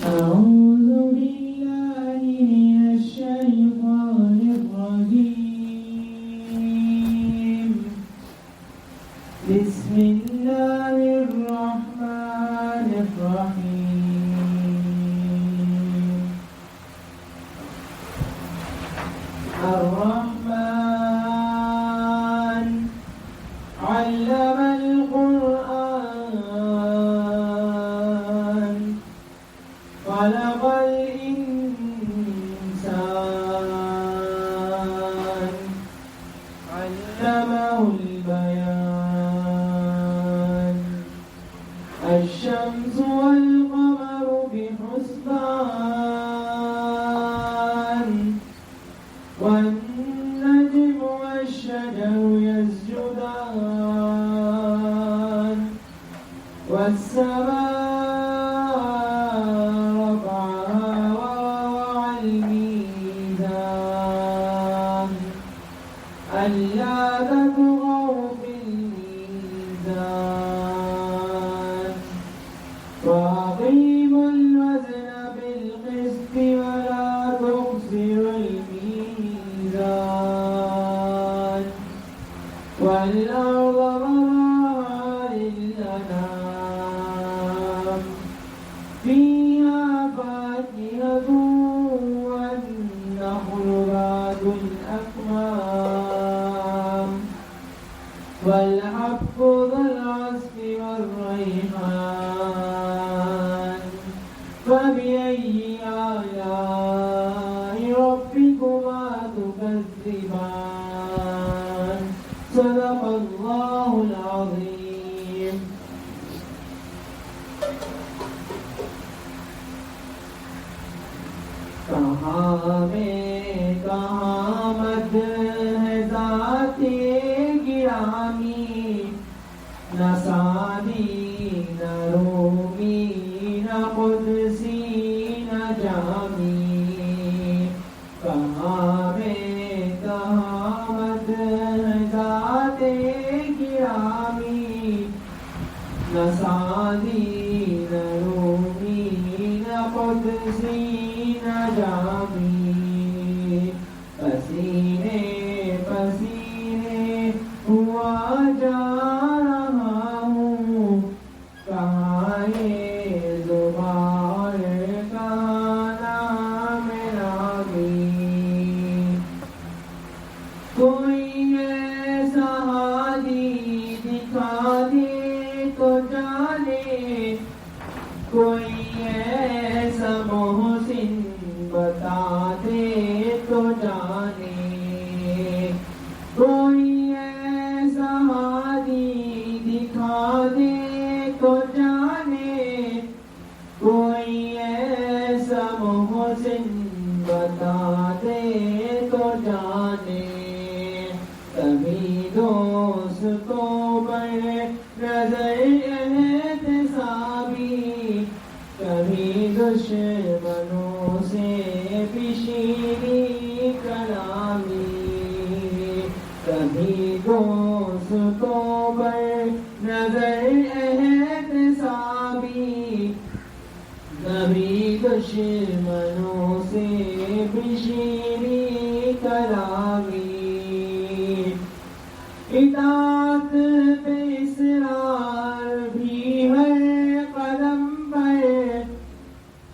أعوذ بالله من الشيطان الرجيم بسم الله الرحمن الرحيم الرحمن علم القرآن خلق الإنسان علمه البيان الشمس والقمر بحسبان والنجم والشجر يسجدان والسماء رفعها ووضع الميزان ألا تطغوا في الميزان وأقيموا الوزن بالقسط ولا تخسروا الميزان والأرض وضعها للأنام فيها فاكهة والنخل ذات الأكمام والحب ذو العصف والريحان فبأي آلاء ربكما تكذبان صدق الله العظيم. کہاں میں کہاں مد ہے ذات گرامی نہ سادی نہ رومی نہ قدسی نہ جامی کہاں میں کہاں مد ہے ذات گرامی نہ سادی نہ رومی نہ قدسی نہ جامی پسینے پسینے ہوا جا رہا ہوں کہاں یہ زبان کہاں نام رامی کوئی ایسا حالی دکھا دے تو جانے کوئی ایسا محسن بتا دے تو جانے کوئی ایسا ہادی دکھا دے تو جانے کوئی ایسا محسن بتا دے تو جانے کبھی دوستوں پر نظر احتسابی کبھی دشمنوں سے بشیری کلامی کبھی دوستوں پر نظر احتسابی کبھی دشمنوں سے بشیری کلامی اطاعت پہ اصرار بھی ہر قدم پر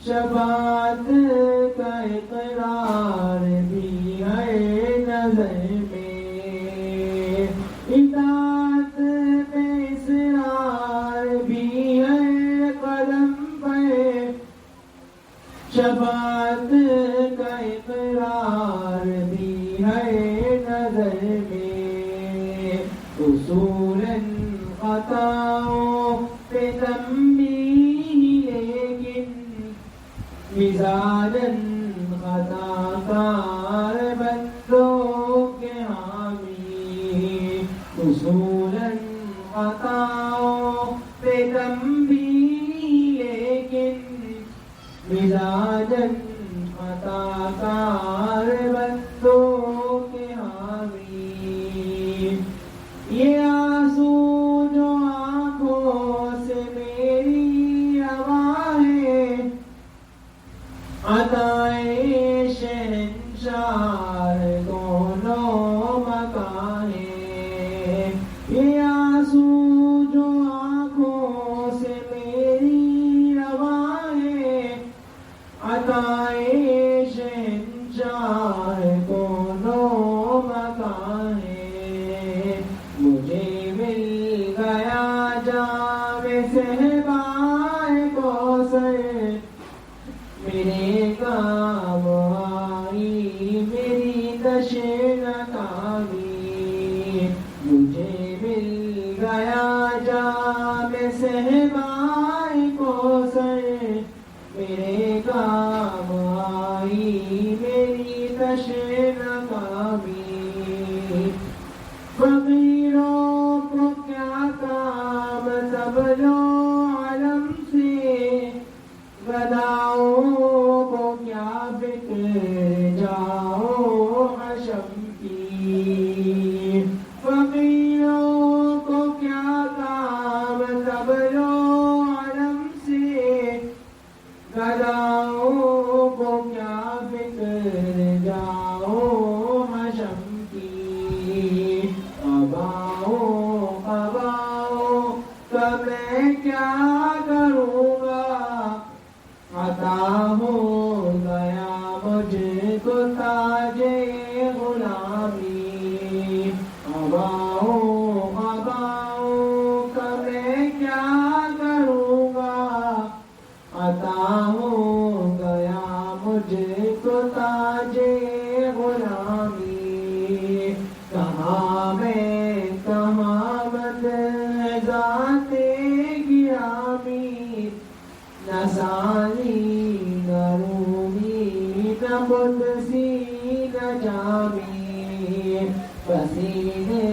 شفاعت کا اقرار بھی ہر نظر میں اطاعت پہ اصرار بھی ہر قدم پر شفاعت کا اقرار بھی ہر نظر میں اصولاً خطاؤں پہ تنبیہ لیکن مزاجاً خطا کار بندوں کے حامی اصولاً خطاؤں پہ تنبیہ لیکن مزاجاً خطا کار بندوں کے حامی یہ آنسو جو آنکھوں سے میری رواں ہے نہ ثانی نہ رومی نہ قدسی نہ جامی پسینے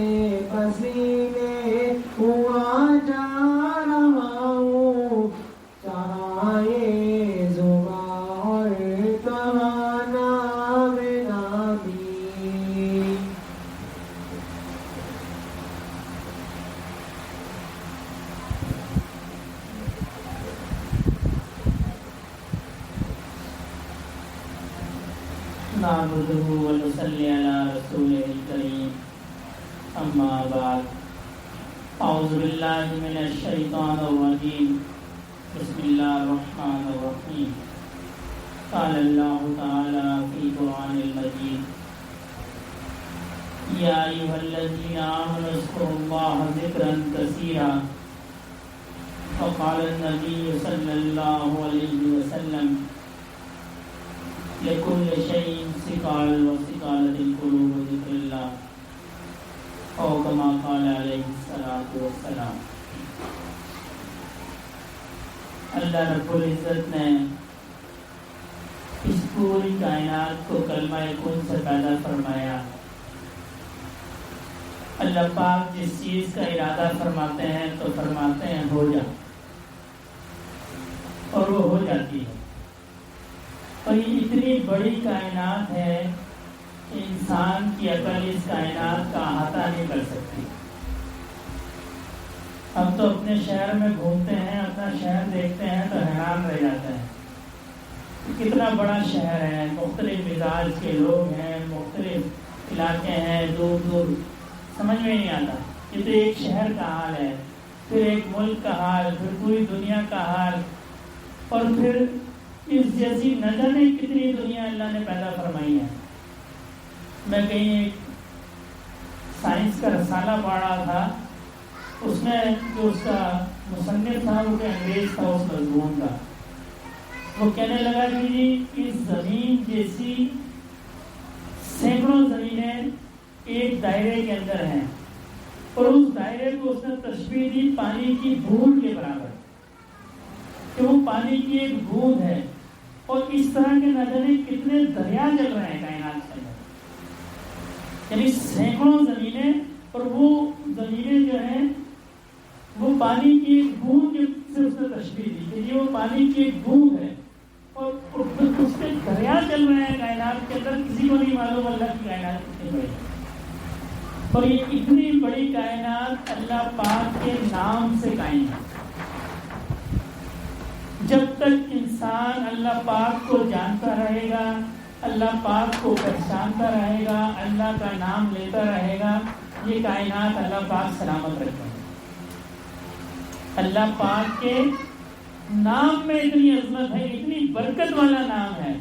پسینے ہوا جا رہا ہوں چاہے زباں اور کہاں نام نامی نعبده ونصلي على رسوله الكريم أما بعد أعوذ بالله من الشيطان الرجيم بسم الله الرحمن الرحيم قال الله تعالى في القرآن المجيد يا أيها الذين آمنوا اذكروا الله ذكرا كثيرا وقال النبي صلى الله عليه وسلم لكل شيء سقال وسقالة القلوب ذكر الله او كما قال عليه الصلاة والسلام. اللہ رب العزت نے اس پوری کائنات کو کلمہ کن سے پیدا فرمایا. اللہ پاک جس چیز کا ارادہ فرماتے ہیں تو فرماتے ہیں ہو جا، اور وہ ہو جاتی ہے. اور یہ اتنی بڑی کائنات ہے کہ انسان کی عقل اس کائنات کا احاطہ نہیں کر سکتی. ہم تو اپنے شہر میں گھومتے ہیں، اپنا شہر دیکھتے ہیں تو حیران رہ جاتے ہیں کتنا بڑا شہر ہے، مختلف مزاج کے لوگ ہیں، مختلف علاقے ہیں، دور دور سمجھ میں نہیں آتا. یہ تو ایک شہر کا حال ہے، پھر ایک ملک کا حال، پھر پوری دنیا کا حال، اور پھر اس جیسی نہ جانے کتنی دنیا اللہ نے پیدا فرمائی ہے. میں کہیں ایک سائنس کا رسالہ پڑھ رہا تھا، اس میں جو اس کا مصنف تھا وہ کہ انگریز تھا اس مضمون کا. وہ کہنے لگا کہ جی اس زمین جیسی سینکڑوں زمینیں ایک دائرے کے اندر ہیں، اور اس دائرے کو اس نے تشبیہ دی پانی کی بوند کے برابر، کہ وہ پانی کی ایک بوند ہے. اور اس طرح کے نہ جانے کتنے دریا چل رہے ہیں کائنات کے اندر، یعنی سینکڑوں زمینیں، اور وہ زمینیں جو ہیں وہ پانی کی ایک بوند سے اس نے تشبیہ دی کہ یہ وہ پانی کی ایک بوند ہے، اور اس کے دریا چل رہے ہیں کائنات کے اندر. کسی کو نہیں معلوم اللہ کی کائنات کتنی بڑی ہے. اور یہ اتنی بڑی کائنات اللہ پاک کے نام سے قائم ہے. جب تک انسان اللہ پاک کو جانتا رہے گا، اللہ پاک کو پہچانتا رہے گا، اللہ کا نام لیتا رہے گا، یہ کائنات اللہ پاک سلامت رکھے گا. اللہ پاک کے نام میں اتنی عظمت ہے، اتنی برکت والا نام ہے.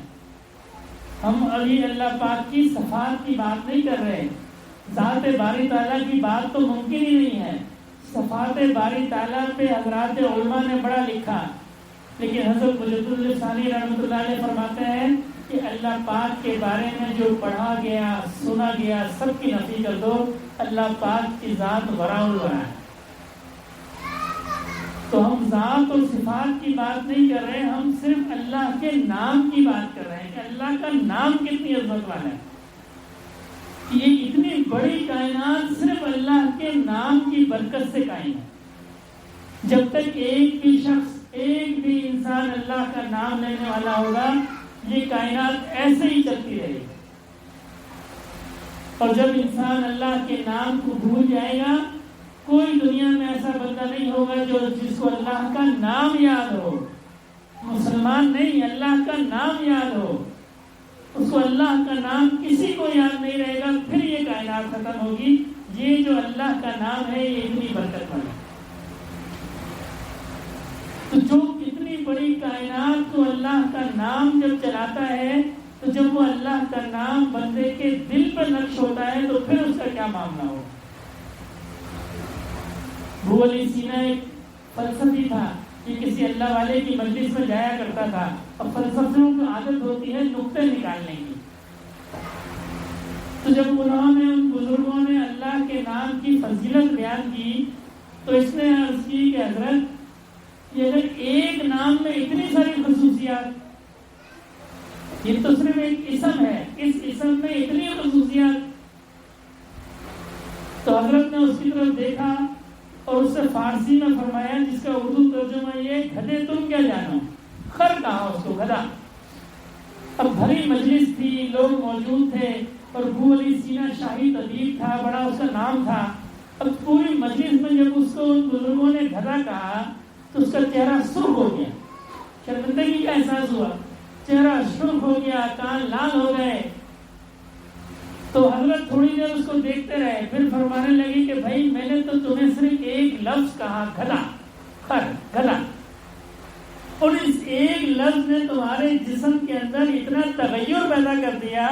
ہم ابھی اللہ پاک کی صفات کی بات نہیں کر رہے. ذات باری تعالیٰ کی بات تو ممکن ہی نہیں ہے. صفات باری تعالیٰ پہ حضرات علماء نے بڑا لکھا، لیکن حضرت مجد اللہ ثانی رحمۃ اللہ علیہ فرماتے ہیں کہ اللہ پاک کے بارے میں جو پڑھا گیا سنا گیا سب کی نفی کر دو. اللہ پاک کی ذات وراء الورا ہے. تو ہم ذات اور صفات کی بات نہیں کر رہے، ہم صرف اللہ کے نام کی بات کر رہے ہیں کہ اللہ کا نام کتنی عظمت والا ہے. یہ اتنی بڑی کائنات صرف اللہ کے نام کی برکت سے قائم ہے. جب تک ایک بھی شخص، ایک بھی انسان اللہ کا نام لینے والا ہوگا، یہ کائنات ایسے ہی چلتی رہے گی. اور جب انسان اللہ کے نام کو بھول جائے گا، کوئی دنیا میں ایسا بندہ نہیں ہوگا جس کو اللہ کا نام یاد ہو. مسلمان نہیں، اللہ کا نام یاد ہو، اس کو اللہ کا نام کسی کو یاد نہیں رہے گا، پھر یہ کائنات ختم ہوگی. یہ جو اللہ کا نام ہے یہ اتنی برکت والا ہے. تو جو اتنی بڑی کائنات کو اللہ کا نام جب چلاتا ہے، تو جب وہ اللہ کا نام بندے کے دل پر نقش ہوتا ہے تو پھر اس کا کیا معاملہ ہو. ابو علی سینا ایک فلسفی تھا، یہ کسی اللہ والے کی مجلس میں جایا کرتا تھا. اب فلسفیوں کی عادت ہوتی ہے نقطے نکالنے کی. تو جب انہوں نے، ان بزرگوں نے اللہ کے نام کی فضیلت بیان کی، تو اس نے عرض کی کہ حضرت یہ اگر ایک نام میں اتنی ساری خصوصیات، یہ تو صرف ایک اسم ہے، اس اسم میں اتنی خصوصیات، تو حضرت نے اس کی طرف دیکھا اور اس سے فارسی میں فرمایا، جس کا اردو ترجمہ یہ، گدھے تم کیا جانو، خر کہا اس کو، گدھا۔ اب بھری مجلس تھی، لوگ موجود تھے، اور ابو علی سینا شاہی ادیب تھا، بڑا اس کا نام تھا۔ اب پوری مجلس میں جب اس کو بزرگوں نے گدھا کہا تو اس کا چہرہ سرخ ہو گیا، شرمندگی کا احساس ہوا، چہرہ سرخ ہو گیا، کان لال ہو گئے۔ تو حضرت تھوڑی دیر اس کو دیکھتے رہے، پھر فرمانے لگی کہ بھائی میں نے تو تمہیں صرف ایک لفظ کہا، گدھا، خر، گدھا، اور اس ایک لفظ نے تمہارے جسم کے اندر اتنا تغیر پیدا کر دیا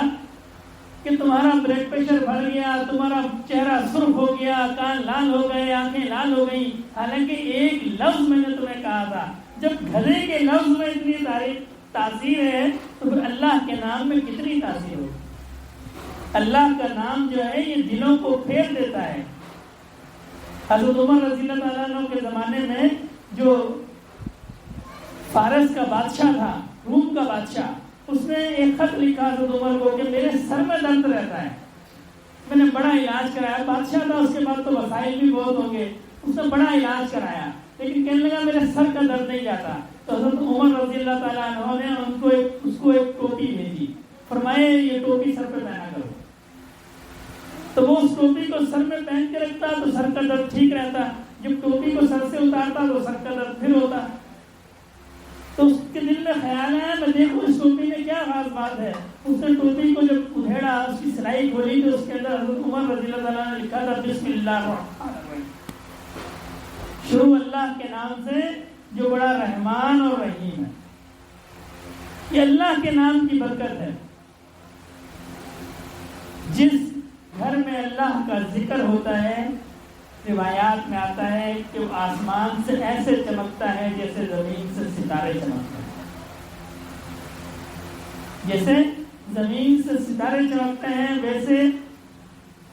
کہ تمہارا بلڈ پریشر بڑھ گیا، تمہارا چہرہ سرخ ہو گیا، کان لال ہو گئے، آنکھیں لال ہو گئی، حالانکہ ایک لفظ میں نے تمہیں کہا تھا۔ جب گدھے کے لفظ میں اتنی تاثیر ہے تو پھر اللہ کے نام میں کتنی تاثیر ہو۔ اللہ کا نام جو ہے یہ دلوں کو پھیر دیتا ہے۔ حضرت عمر رضی اللہ تعالیٰ عنہ کے زمانے میں جو فارس کا بادشاہ تھا، روم کا بادشاہ، اس نے ایک خط لکھا حضرت عمر کو کہ میرے سر میں درد رہتا ہے، میں نے بڑا علاج کرایا۔ بادشاہ تھا، اس کے بعد تو وسائل بھی بہت ہوں گے، اس نے بڑا علاج کرایا، لیکن کہنے لگا میرے سر کا درد نہیں جاتا۔ تو حضرت عمر رضی اللہ تعالیٰ عنہ نے اس کو ایک ٹوپی بھیجی، فرمائے یہ ٹوپی سر پہ پہنا کرو۔ تو وہ اس ٹوپی کو سر میں پہن کے رکھتا تو سر کا درد ٹھیک رہتا، جب ٹوپی کو سر سے اتارتا تو سر کا درد پھر ہوتا۔ تو اس کے دل میں خیال آیا میں دیکھوں اس ٹوپی میں کیا خاص بات ہے۔ اس نے ٹوپی کو جب ادھیڑا، اس کی سلائی کھولی تو اس کے اندر حضرت عمر رضی اللہ تعالیٰ نے لکھا تھا بسم اللہ الرحمن الرحیم، شروع اللہ کے نام سے جو بڑا رحمان اور رحیم ہے۔ یہ اللہ کے نام کی برکت ہے۔ جس گھر میں اللہ کا ذکر ہوتا ہے، روایات میں آتا ہے کہ وہ آسمان سے ایسے چمکتا ہے جیسے زمین سے ستارے چمکتے ہیں، جیسے زمین سے ستارے چمکتے ہیں ویسے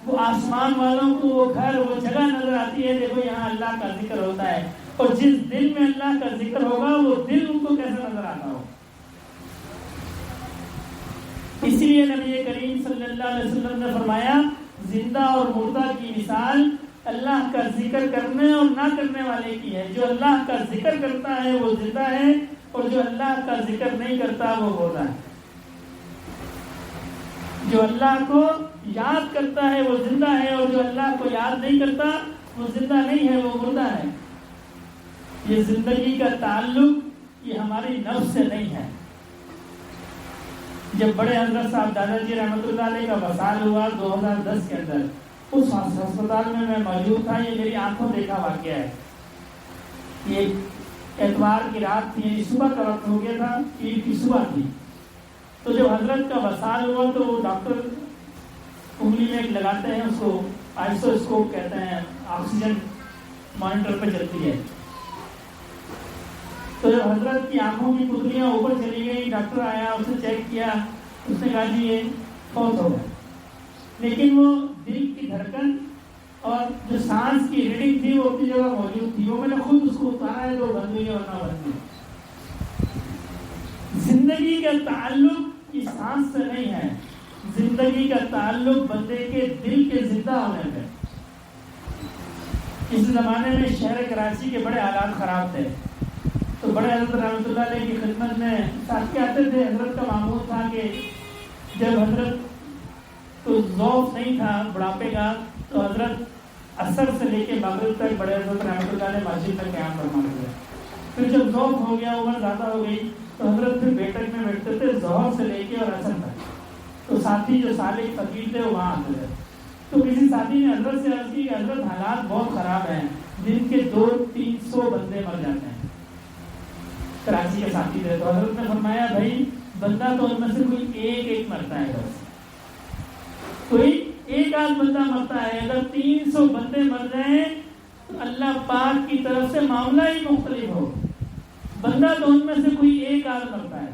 وہ آسمان والوں کو وہ گھر، وہ جگہ نظر آتی ہے، دیکھو یہاں اللہ کا ذکر ہوتا ہے۔ اور جس دل میں اللہ کا ذکر ہوگا وہ دل ان کو کیسا نظر آتا ہو۔ اسی لیے نبی کریم صلی اللہ علیہ وسلم نے فرمایا زندہ اور مردہ کی مثال اللہ کا ذکر کرنے اور نہ کرنے والے کی ہے۔ جو اللہ کا ذکر کرتا ہے وہ زندہ ہے، اور جو اللہ کا ذکر نہیں کرتا وہ مردہ ہے۔ جو اللہ کو یاد کرتا ہے وہ زندہ ہے، اور جو اللہ کو یاد نہیں کرتا وہ زندہ نہیں ہے، وہ مردہ ہے۔ یہ زندگی کا تعلق یہ ہماری نفس سے نہیں ہے۔ جب بڑے حضرت صاحب دادا جی رحمۃ اللہ علیہ کا وصال ہوا 2010 کے اندر، اس ہسپتال میں موجود تھا، یہ میری آنکھوں دیکھا واقعہ ہے۔ یہ اتوار کی رات تھی، یعنی صبح کا وقت ہو گیا تھا، عید کی صبح تھی۔ تو جب حضرت کا وصال ہوا تو وہ ڈاکٹر انگلی میں ایک لگاتے ہیں، اس کو آئسو اسکوپ کہتے ہیں، آکسیجن مانیٹر پہ چلتی ہے۔ تو جب حضرت کی آنکھوں کی پتلیاں اوپر چلی گئی، ڈاکٹر آیا، اسے چیک کیا، اس نے کہا جی یہ فوت ہو گیا، لیکن وہ دل کی دھڑکن اور جو سانس کی ریڈنگ تھی وہ اپنی جگہ موجود تھی۔ وہ میں نے خود اس کو اتارا ہے تو بند ہوئی ورنہ بند ہوئی۔ زندگی کا تعلق اس سانس سے نہیں ہے، زندگی کا تعلق بندے کے دل کے زندہ ہونے سے۔ اس زمانے میں شہر کراچی کے بڑے حالات خراب تھے، تو بڑے حضرت رحمۃ اللہ علیہ کی خدمت میں ساتھی آتے تھے۔ حضرت کا معمول تھا کہ جب حضرت کو ذوق نہیں تھا بڑھاپے کا، تو حضرت عصر سے لے کے مغرب تک بڑے حضرت رحمۃ اللہ علیہ مسجد میں قیام فرماتے تھے۔ پھر جب ذوق ہو گیا، عمر زیادہ ہو گئی، تو حضرت پھر بیٹھک میں بیٹھتے تھے ظہر سے لے کے اور عصر تک۔ تو ساتھی جو صالح فقیر تھے وہ وہاں آتے تھے۔ تو کسی ساتھی نے حضرت سے عرض کی کہ حضرت حالات بہت خراب ہیں، دن کے 200-300 بندے مر جاتے ہیں۔ کراچی کے ساتھی تھے، تو حضرت نے فرمایا بھائی بندہ تو ان میں سے کوئی ایک مرتا ہے، بس کوئی ایک آدھ بندہ مرتا ہے۔ اگر 300 بندے مر جائیں تو اللہ پاک کی طرف سے معاملہ ہی مختلف ہو، بندہ تو ان میں سے کوئی ایک آدھ مرتا ہے۔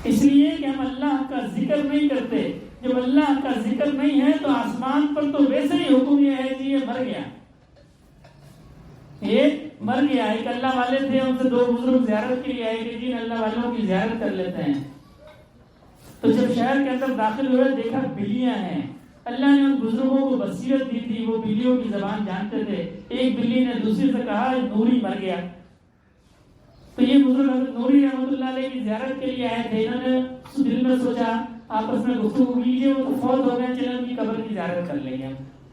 اس لیے کہ ہم اللہ کا ذکر نہیں کرتے۔ جب اللہ کا ذکر نہیں ہے تو آسمان پر تو ویسے ہی حکم یہ ہے کہ یہ مر گیا، یہ مر گیا، ایک اللہ والے تھے، ان سے 2 بزرگ زیارت کے لیے آئے کہ جی اللہ والوں کی زیارت کر لیتے ہیں. تو جب شہر کے اندر داخل ہوئے دیکھا بلیاں ہیں. اللہ نے ان بزرگوں کو بصیرت دی تھی، وہ بلیوں کی زبان جانتے تھے. ایک بلی نے دوسری سے کہا نوری مر گیا. تو یہ بزرگ حضرت نوری رحمۃ اللہ علیہ کی زیارت کے لیے آئے تھے. انہوں نے دل میں سوچا آپس میں گفتگو کیجیے، وہ تو فوت ہو گئے، چلے ان کی قبر کی زیارت کر لیں گے،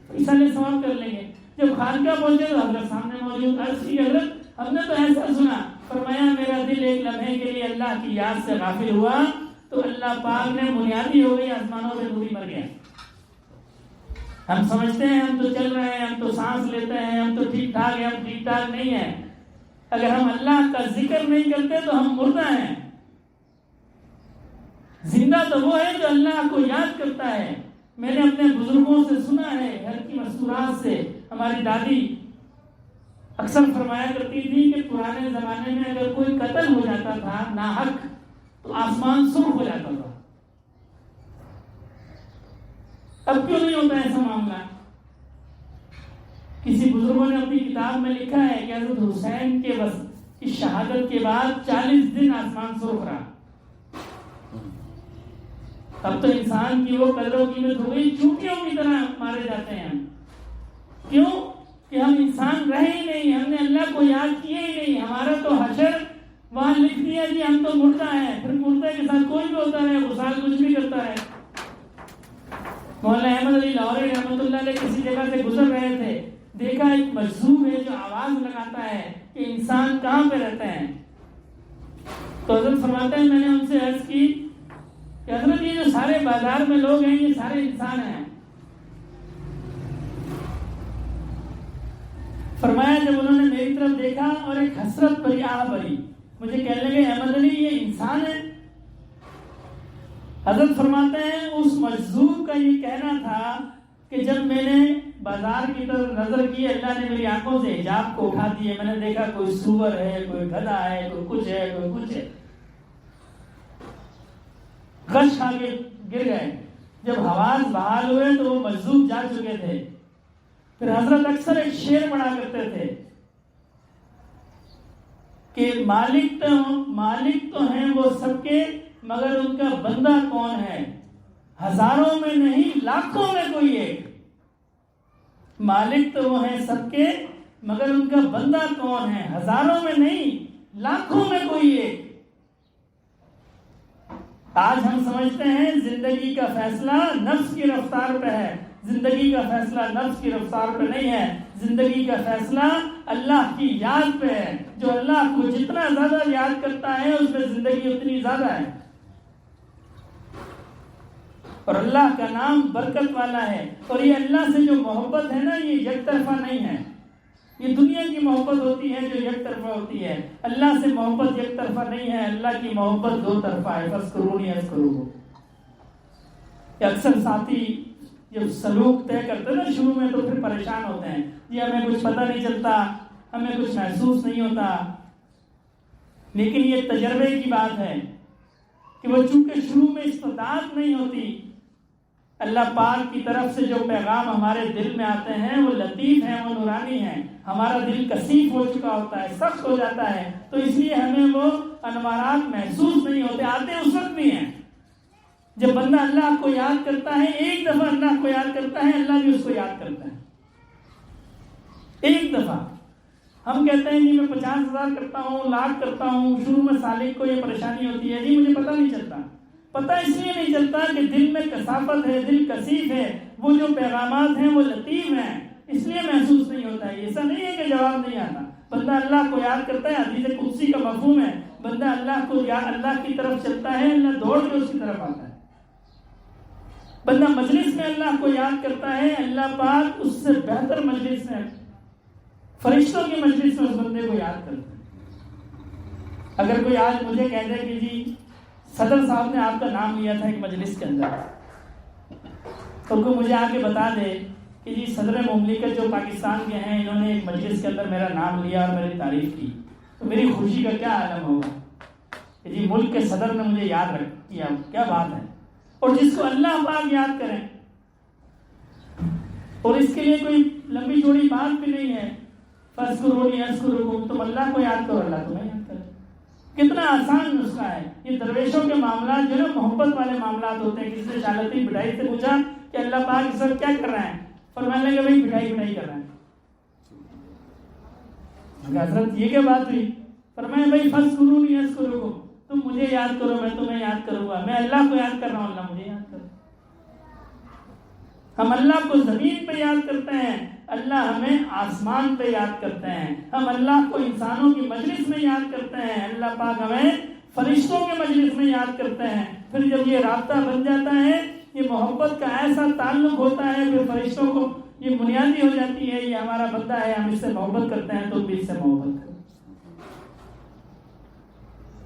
ایسا ثواب کر لیں گے. جب خانقاہ پہنچے تو حضرت سامنے موجود. عرض کی حضرت ہم نے تو ایسا سنا. فرمایا میرا دل ایک لمحے کے لیے اللہ کی یاد سے غافل ہوا تو اللہ پاک نے بنیادی ہو گئی، آسمانوں پہ نوری مر گیا. ہم سمجھتے ہیں ہم تو چل رہے ہیں، ہم تو سانس لیتے ہیں، ہم تو ٹھیک ٹھاک ہیں. ہم ٹھیک ٹھاک نہیں ہیں. اگر ہم اللہ کا ذکر نہیں کرتے تو ہم مردہ ہیں. زندہ تو وہ ہے جو اللہ کو یاد کرتا ہے. میں نے اپنے بزرگوں سے سنا ہے، گھر کی مستورات سے. ہماری دادی اکثر فرمایا کرتی تھی کہ پرانے زمانے میں اگر کوئی قتل ہو جاتا تھا ناحق تو آسمان سرخ ہو جاتا تھا. اب کیوں نہیں ہوتا ایسا معاملہ؟ کسی بزرگوں نے اپنی کتاب میں لکھا ہے کہ حضرت حسین کی شہادت کے بعد 40 دن آسمان سرخ رہا. اب تو انسان کی وہ قدر و قیمت ہو گئی، چونٹیوں کی طرح مارے جاتے ہیں. کیوں کہ ہم انسان رہے ہی نہیں، ہم نے اللہ کو یاد کیا ہی نہیں. ہمارا تو حشر وہاں لکھ دیا جی ہم تو مردہ ہیں. پھر مردے کے ساتھ کوئی بھی ہوتا ہے، غسال کچھ بھی کرتا ہے. مولانا احمد علی لاہوری رحمۃ اللہ علیہ کسی جگہ سے گزر رہے تھے، دیکھا ایک مجذوب ہے جو آواز لگاتا ہے کہ انسان کہاں پہ رہتے ہیں. تو حضرت فرماتے ہیں میں نے ان سے عرض کی کہ حضرت یہ جو سارے بازار میں لوگ ہیں یہ سارے انسان ہیں. فرمایا جب انہوں نے میری طرف دیکھا اور ایک حسرت بھری آہ بھری، مجھے کہنے لگے احمد علی یہ انسان ہے. حضرت فرماتے ہیں اس مجذوب کا یہ کہنا تھا کہ جب میں نے بازار کی طرف نظر کی اللہ نے میری آنکھوں سے حجاب کو اٹھا دیے. میں نے دیکھا کوئی سور ہے، کوئی گدھا ہے، کوئی کچھ ہے، کوئی کچھ ہے. غش کھا کے گر گئے. جب حواس بحال ہوئے تو وہ مجذوب جا چکے تھے. پھر حضرت اکثر ایک شعر پڑھا کرتے تھے کہ مالک تو ہیں وہ سب کے مگر ان کا بندہ کون ہے. ہزاروں میں نہیں لاکھوں میں کوئی ایک. مالک تو وہ ہیں سب کے مگر ان کا بندہ کون ہے. ہزاروں میں نہیں لاکھوں میں کوئی ایک. آج ہم سمجھتے ہیں زندگی کا فیصلہ نفس کی رفتار پہ ہے. زندگی کا فیصلہ نفس کی رفتار پہ نہیں ہے. زندگی کا فیصلہ اللہ کی یاد پہ ہے. جو اللہ کو جتنا زیادہ یاد کرتا ہے اس میں زندگی اتنی زیادہ ہے. اور اللہ کا نام برکت والا ہے. اور یہ اللہ سے جو محبت ہے نا یہ یک طرفہ نہیں ہے. یہ دنیا کی محبت ہوتی ہے جو یک طرفہ ہوتی ہے. اللہ سے محبت یک طرفہ نہیں ہے. اللہ کی محبت 2 طرفہ ہے. فَاذْكُرُونِي أَذْكُرُكُمْ. اکثر ساتھی جب سلوک طے کرتے ہیں نا شروع میں تو پھر پریشان ہوتے ہیں جی ہمیں کچھ پتہ نہیں چلتا، ہمیں کچھ محسوس نہیں ہوتا. لیکن یہ تجربے کی بات ہے کہ وہ چونکہ شروع میں استطاعت نہیں ہوتی. اللہ پاک کی طرف سے جو پیغام ہمارے دل میں آتے ہیں وہ لطیف ہیں، وہ نورانی ہیں. ہمارا دل کثیف ہو چکا ہوتا ہے، سخت ہو جاتا ہے، تو اس لیے ہمیں وہ انوارات محسوس نہیں ہوتے. آتے اس وقت بھی ہیں جب بندہ اللہ کو یاد کرتا ہے. ایک دفعہ اللہ کو یاد کرتا ہے اللہ بھی اس کو یاد کرتا ہے. ایک دفعہ ہم کہتے ہیں جی میں 50,000 کرتا ہوں، لاکھ کرتا ہوں. شروع میں سالک کو یہ پریشانی ہوتی ہے جی مجھے پتہ نہیں چلتا. پتہ اس لیے نہیں چلتا کہ دل میں کثافت ہے، دل کثیف ہے. وہ جو پیغامات ہیں وہ لطیف ہیں اس لیے محسوس نہیں ہوتا ہے. ایسا نہیں ہے کہ جواب نہیں آتا. بندہ اللہ کو یاد کرتا ہے. حدیث قدسی کا مفہوم ہے بندہ اللہ کی طرف چلتا ہے، اللہ دوڑ کے اس کی طرف آتا ہے. بندہ مجلس میں اللہ کو یاد کرتا ہے، اللہ پاک اس سے بہتر مجلس میں، فرشتوں کی مجلس میں اس بندے کو یاد کرتا ہے. اگر کوئی آج مجھے کہہ دے کہ جی صدر صاحب نے آپ کا نام لیا تھا ایک مجلس کے اندر، تو کوئی مجھے آ کے بتا دے کہ جی صدر مملکت جو پاکستان کے ہیں انہوں نے ایک مجلس کے اندر میرا نام لیا اور میری تعریف کی، تو میری خوشی کا کیا عالم ہوگا کہ جی ملک کے صدر نے مجھے یاد کیا. کیا بات ہے. اور جس کو اللہ پاک یاد کریں اور اس کے لیے کوئی لمبی چوڑی بات بھی نہیں ہے. فاذکرونی اذکرکم، تم اللہ کو یاد کرو اللہ تمہیں یاد کرے. کتنا آسان نسخہ ہے. یہ درویشوں کے معاملات جو نا محبت والے معاملات ہوتے ہیں. کسی نے شالتی بڑھائی سے پوچھا کہ اللہ پاک اس وقت کیا کر رہے ہیں؟ فرمانے لگے بھائی بڑھائی کر رہے ہیں. حضرت یہ کیا بات ہوئی؟ فرمایا بھائی فاذکرونی اذکرکم، تم مجھے یاد کرو میں تمہیں یاد کروں گا. میں اللہ کو یاد کر رہا ہوں، اللہ مجھے یاد کرو. ہم اللہ کو زمین پہ یاد کرتے ہیں، اللہ ہمیں آسمان پہ یاد کرتے ہیں. ہم اللہ کو انسانوں کی مجلس میں یاد کرتے ہیں، اللہ پاک ہمیں فرشتوں کے مجلس میں یاد کرتے ہیں. پھر جب یہ رابطہ بن جاتا ہے، یہ محبت کا ایسا تعلق ہوتا ہے، پھر فرشتوں کو یہ بنیادی ہو جاتی ہے، یہ ہمارا بندہ ہے، ہم اس سے محبت کرتے ہیں، تم بھی اس سے محبت کرو.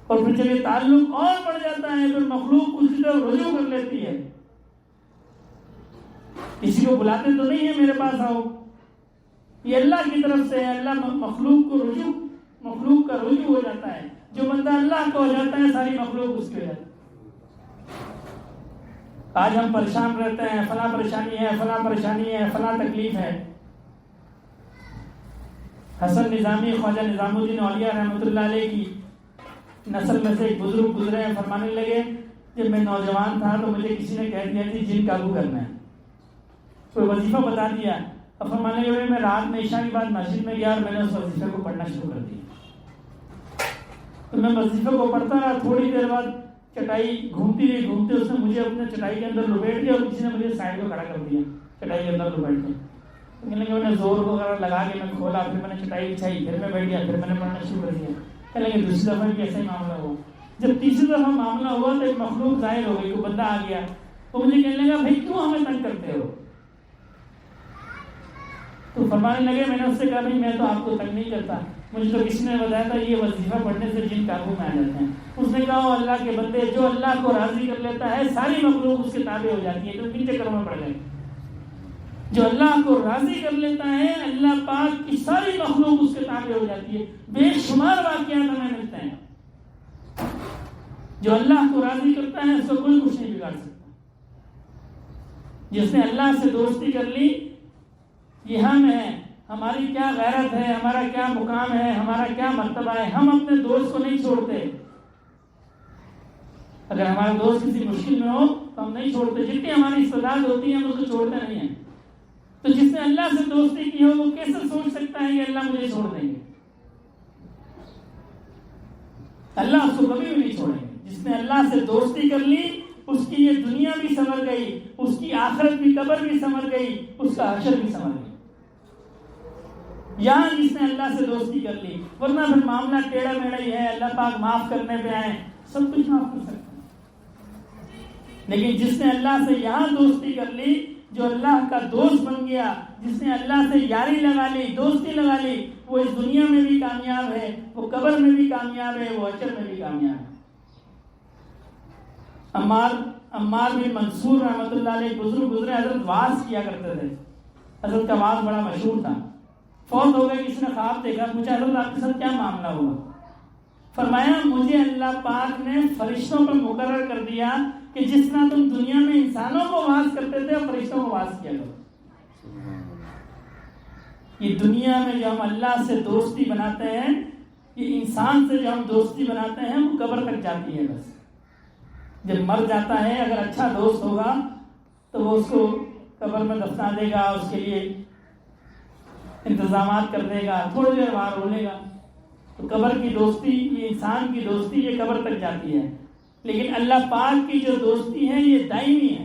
اور پھر جب یہ تعلق اور بڑھ جاتا ہے، پھر مخلوق اسی طرح رجوع کر لیتی ہے. کسی کو بلاتے تو نہیں ہے میرے پاس آؤ، یہ اللہ کی طرف سے ہے. اللہ مخلوق کا رجوع ہو جاتا ہے. جو بندہ اللہ کا ہو جاتا ہے، ساری مخلوق اس کے ہو جاتی ہے. آج ہم پریشان رہتے ہیں، فلاں پریشانی ہے، فلاں پریشانی ہے، فلاں تکلیف ہے. حسن نظامی خواجہ نظام الدین اولیاء رحمۃ اللہ علیہ کی نسل میں سے ایک بزرگ گزرے ہیں. فرمانے لگے جب میں نوجوان تھا تو مجھے کسی نے کہہ دیا کہ جن قابو کرنا ہے، کوئی وظیفہ بتا دیا. اب فرمانے لگے میں رات میں عشاء کے بعد مسجد میں گیا اور میں نے اس وظیفے کو پڑھنا شروع کر دیا. تو میں وظیفے کو پڑھتا رہا. تھوڑی دیر بعد چٹائی گھومتی اس نے مجھے اپنے چٹائی کے اندر لپیٹ دیا اور کسی نے مجھے سائڈ پہ کھڑا کر دیا چٹائی کے اندر لپیٹ کے. کہنے لگے میں نے زور وغیرہ لگا کے میں کھولا، پھر میں نے چٹائی بچھائی، پھر میں بیٹھ گیا، پھر میں نے پڑھنا شروع کر دیا. کہنے لگے دوسری دفعہ بھی ایسا ہی معاملہ ہوا. جب تیسری دفعہ معاملہ ہوا تو ایک مخلوق ظاہر ہو گئی، کوئی بندہ آ گیا. وہ مجھے کہنے لگا بھائی کیوں ہمیں تنگ کرتے ہو؟ تو فرمانے لگے میں نے اس سے کہا بھائی میں تو آپ کو تنگ نہیں کرتا، مجھے تو کسی نے بتایا تھا یہ وظیفہ پڑھنے سے جن قابو میں آ جاتے ہیں. اس نے کہا اللہ کے بندے، جو اللہ کو راضی کر لیتا ہے ساری مخلوق اس کے تابع ہو جاتی ہے. تو کن چکروں میں پڑ گئے؟ جو اللہ کو راضی کر لیتا ہے اللہ پاک کی ساری مخلوق اس کے تابع ہو جاتی ہے. بے شمار واقعات ہمیں ملتے ہیں. جو اللہ کو راضی کرتا ہے اس کو کوئی کچھ نہیں بگاڑ سکتا. جس نے اللہ سے دوستی کر لی، یہ ہم ہیں، ہماری کیا غیرت ہے، ہمارا کیا مقام ہے، ہمارا کیا مرتبہ ہے. ہم اپنے دوست کو نہیں چھوڑتے. اگر ہمارا دوست کسی مشکل میں ہو تو ہم نہیں چھوڑتے. جتنی ہماری استعداد ہوتی ہے ہم اس کو چھوڑتے نہیں ہیں. تو جس نے اللہ سے دوستی کی ہو وہ کیسے سوچ سکتا ہے کہ اللہ مجھے چھوڑ دیں گے؟ اللہ اس کو کبھی بھی نہیں چھوڑیں گے. جس نے اللہ سے دوستی کر لی اس کی یہ دنیا بھی سنور گئی، اس کی آخرت بھی، قبر بھی سنور گئی، اس کا حشر بھی سنور گئی. یہاں جس نے اللہ سے دوستی کر لی، ورنہ پھر معاملہ ٹیڑھا میڑھا ہی ہے. اللہ پاک معاف کرنے پہ آئے، سب کچھ معاف کر سکتے ہیں. لیکن جس نے اللہ سے یہاں دوستی کر لی، جو اللہ کا دوست بن گیا، جس نے اللہ سے یاری لگا لی، دوستی لگا لی، وہ اس دنیا میں بھی کامیاب ہے، وہ قبر میں بھی کامیاب ہے، وہ حشر میں بھی کامیاب ہے. عمار بن منصور رحمۃ اللہ علیہ بزرگ گزرے. حضرت واز کیا کرتے تھے. حضرت کا واز بڑا مشہور تھا. فوت ہو گئے. کسی نے خواب دیکھا، پوچھا حضرت آپ کے ساتھ کیا معاملہ ہوا؟ فرمایا مجھے اللہ پاک نے فرشتوں پر مقرر کر دیا کہ جس طرح تم دنیا میں انسانوں کو واز کرتے تھے فرشتوں کو واز کیا کرو. یہ دنیا میں جو ہم اللہ سے دوستی بناتے ہیں، یہ انسان سے جو ہم دوستی بناتے ہیں وہ قبر تک جاتی ہے. بس جب مر جاتا ہے اگر اچھا دوست ہوگا تو وہ اس کو قبر میں دفنا دے گا، اس کے لیے انتظامات کر دے گا، تھوڑی دیر وہاں رو لے گا. تو قبر کی دوستی، یہ انسان کی دوستی یہ قبر تک جاتی ہے. لیکن اللہ پاک کی جو دوستی ہے یہ دائمی ہے.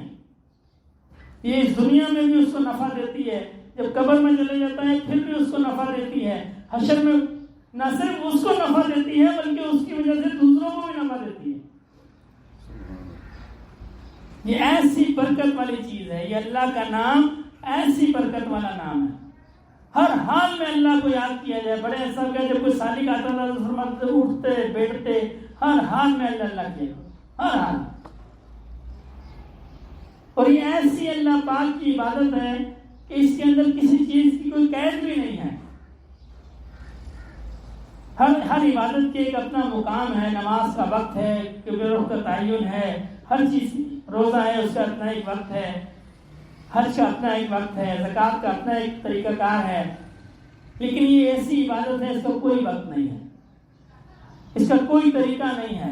یہ اس دنیا میں بھی اس کو نفع دیتی ہے، جب قبر میں چلے جاتا ہے پھر بھی اس کو نفع دیتی ہے. حشر میں نہ صرف اس کو نفع دیتی ہے بلکہ اس کی وجہ سے دوسروں کو بھی نفع دیتی ہے. یہ ایسی برکت والی چیز ہے. یہ اللہ کا نام ایسی برکت والا نام ہے. ہر حال میں اللہ کو یاد کیا جائے. بڑے ایسا ہو گیا جب کوئی سالک آتا تھا تو فرماتے اٹھتے بیٹھتے ہر حال میں اللہ کیا، ہر حال. اور یہ ایسی اللہ پاک کی عبادت ہے کہ اس کے اندر کسی چیز کی کوئی قید بھی نہیں ہے. ہر عبادت کے ایک اپنا مقام ہے. نماز کا وقت ہے، کیونکہ روح کا تعین ہے. ہر چیز، روزہ ہے اس کا اپنا ایک وقت ہے، حج کا اپنا ایک وقت ہے، زکوٰۃ کا اپنا ایک طریقہ کار ہے. لیکن یہ ایسی عبادت ہے اس کا کوئی وقت نہیں ہے، اس کا کوئی طریقہ نہیں ہے.